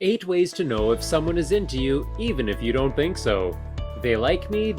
8 ways to know if someone is into you even if you don't think so. They like me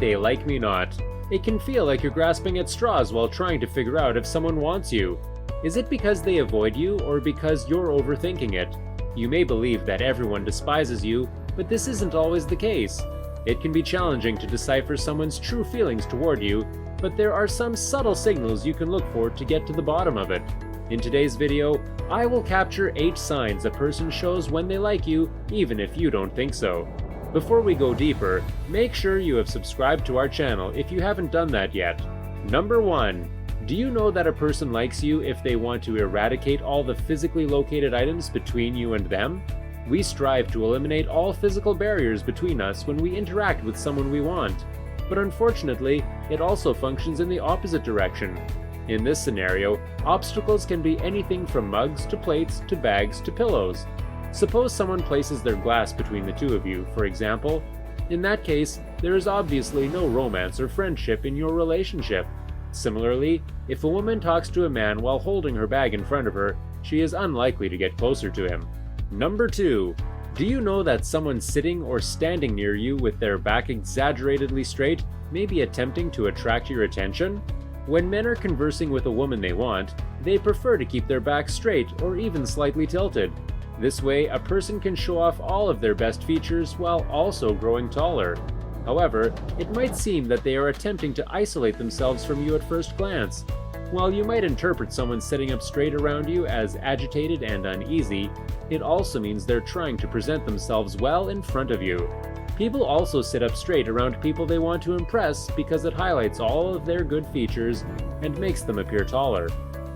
not. It can feel like you're grasping at straws while trying to figure out if someone wants you. Is it because they avoid you or because you're overthinking it? You may believe that everyone despises you, but this isn't always the case. It can be challenging to decipher someone's true feelings toward you, but there are some subtle signals you can look for to get to the bottom of it. In today's video, I will capture 8 signs a person shows when they like you, even if you don't think so. Before we go deeper, make sure you have subscribed to our channel if you haven't done that yet. Number 1. Do you know that a person likes you if they want to eradicate all the physically located items between you and them? We strive to eliminate all physical barriers between us when we interact with someone we want. But unfortunately, it also functions in the opposite direction. In this scenario, obstacles can be anything from mugs to plates to bags to pillows. Suppose someone places their glass between the two of you, for example. In that case, there is obviously no romance or friendship in your relationship. Similarly, if a woman talks to a man while holding her bag in front of her, she is unlikely to get closer to him. Number 2. Do you know that someone sitting or standing near you with their back exaggeratedly straight may be attempting to attract your attention? When men are conversing with a woman they want, they prefer to keep their back straight or even slightly tilted. This way, a person can show off all of their best features while also growing taller. However, it might seem that they are attempting to isolate themselves from you at first glance. While you might interpret someone sitting up straight around you as agitated and uneasy, it also means they're trying to present themselves well in front of you. People also sit up straight around people they want to impress because it highlights all of their good features and makes them appear taller.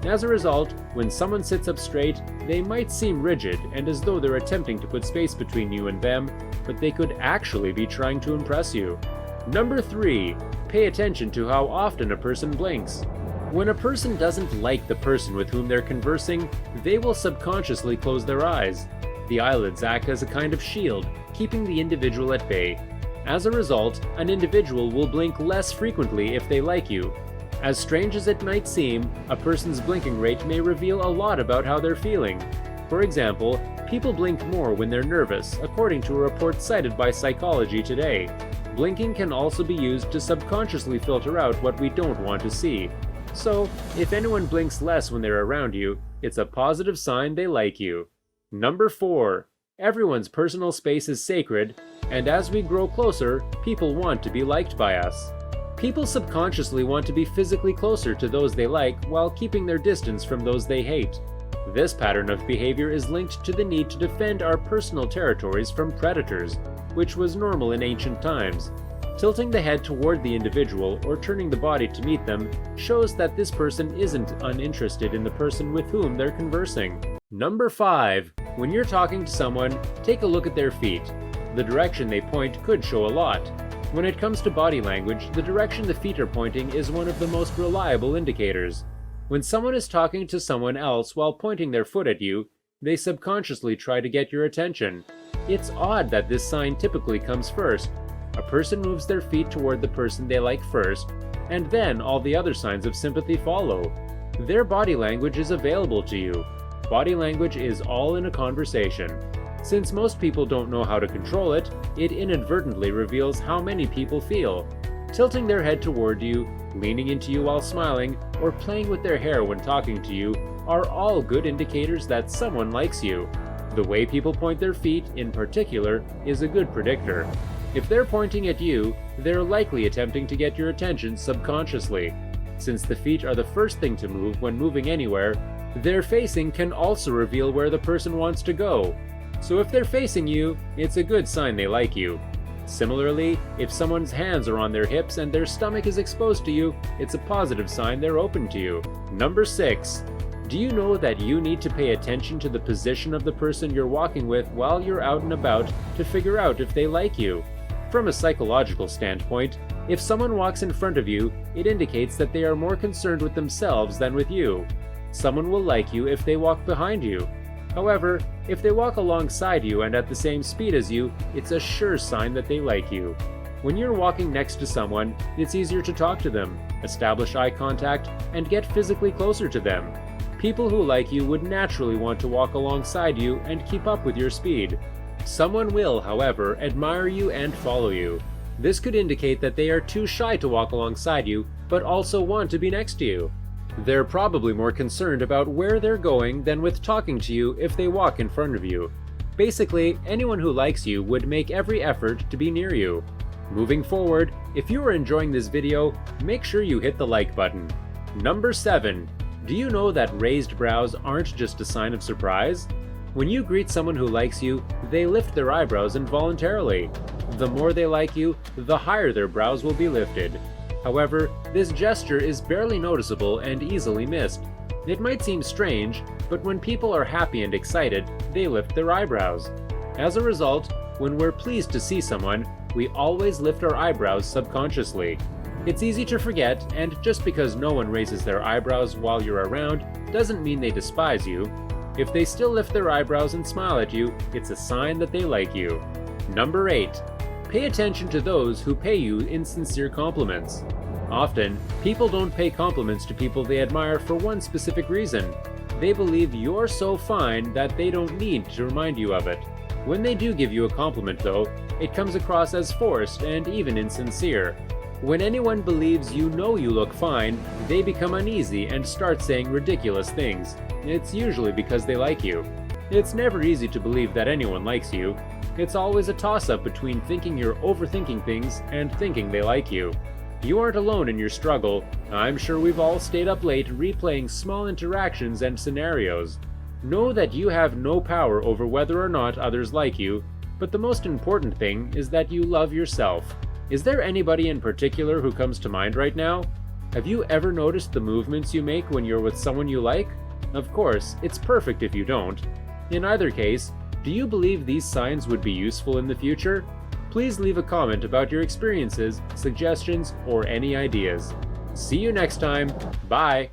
As a result, when someone sits up straight, they might seem rigid and as though they're attempting to put space between you and them, but they could actually be trying to impress you. Number 3. Pay attention to how often a person blinks. When a person doesn't like the person with whom they're conversing, they will subconsciously close their eyes. The eyelids act as a kind of shield, keeping the individual at bay. As a result, an individual will blink less frequently if they like you. As strange as it might seem, a person's blinking rate may reveal a lot about how they're feeling. For example, people blink more when they're nervous, according to a report cited by Psychology Today. Blinking can also be used to subconsciously filter out what we don't want to see. So, if anyone blinks less when they're around you, it's a positive sign they like you. Number 4. Everyone's personal space is sacred, and as we grow closer, people want to be liked by us. People subconsciously want to be physically closer to those they like while keeping their distance from those they hate. This pattern of behavior is linked to the need to defend our personal territories from predators, which was normal in ancient times. Tilting the head toward the individual or turning the body to meet them shows that this person isn't uninterested in the person with whom they're conversing. Number 5. When you're talking to someone, take a look at their feet. The direction they point could show a lot. When it comes to body language, the direction the feet are pointing is one of the most reliable indicators. When someone is talking to someone else while pointing their foot at you, they subconsciously try to get your attention. It's odd that this sign typically comes first. A person moves their feet toward the person they like first, and then all the other signs of sympathy follow. Their body language is available to you. Body language is all in a conversation. Since most people don't know how to control it, it inadvertently reveals how many people feel. Tilting their head toward you, leaning into you while smiling, or playing with their hair when talking to you are all good indicators that someone likes you. The way people point their feet, in particular, is a good predictor. If they're pointing at you, they're likely attempting to get your attention subconsciously. Since the feet are the first thing to move when moving anywhere, their facing can also reveal where the person wants to go. So if they're facing you, it's a good sign they like you. Similarly, if someone's hands are on their hips and their stomach is exposed to you, it's a positive sign they're open to you. Number 6. Do you know that you need to pay attention to the position of the person you're walking with while you're out and about to figure out if they like you? From a psychological standpoint, if someone walks in front of you, it indicates that they are more concerned with themselves than with you. Someone will like you if they walk behind you. However, if they walk alongside you and at the same speed as you, it's a sure sign that they like you. When you're walking next to someone, it's easier to talk to them, establish eye contact, and get physically closer to them. People who like you would naturally want to walk alongside you and keep up with your speed. Someone will, however, admire you and follow you. This could indicate that they are too shy to walk alongside you, but also want to be next to you. They're probably more concerned about where they're going than with talking to you if they walk in front of you. Basically, anyone who likes you would make every effort to be near you. Moving forward, if you are enjoying this video, make sure you hit the like button. Number 7. Do you know that raised brows aren't just a sign of surprise? When you greet someone who likes you, they lift their eyebrows involuntarily. The more they like you, the higher their brows will be lifted. However, this gesture is barely noticeable and easily missed. It might seem strange, but when people are happy and excited, they lift their eyebrows. As a result, when we're pleased to see someone, we always lift our eyebrows subconsciously. It's easy to forget, and just because no one raises their eyebrows while you're around doesn't mean they despise you. If they still lift their eyebrows and smile at you, it's a sign that they like you. Number 8. Pay attention to those who pay you insincere compliments. Often, people don't pay compliments to people they admire for one specific reason. They believe you're so fine that they don't need to remind you of it. When they do give you a compliment, though, it comes across as forced and even insincere. When anyone believes you know you look fine, they become uneasy and start saying ridiculous things. It's usually because they like you. It's never easy to believe that anyone likes you. It's always a toss-up between thinking you're overthinking things and thinking they like you. You aren't alone in your struggle. I'm sure we've all stayed up late replaying small interactions and scenarios. Know that you have no power over whether or not others like you, but the most important thing is that you love yourself. Is there anybody in particular who comes to mind right now? Have you ever noticed the movements you make when you're with someone you like? Of course, it's perfect if you don't. In either case, do you believe these signs would be useful in the future? Please leave a comment about your experiences, suggestions, or any ideas. See you next time. Bye!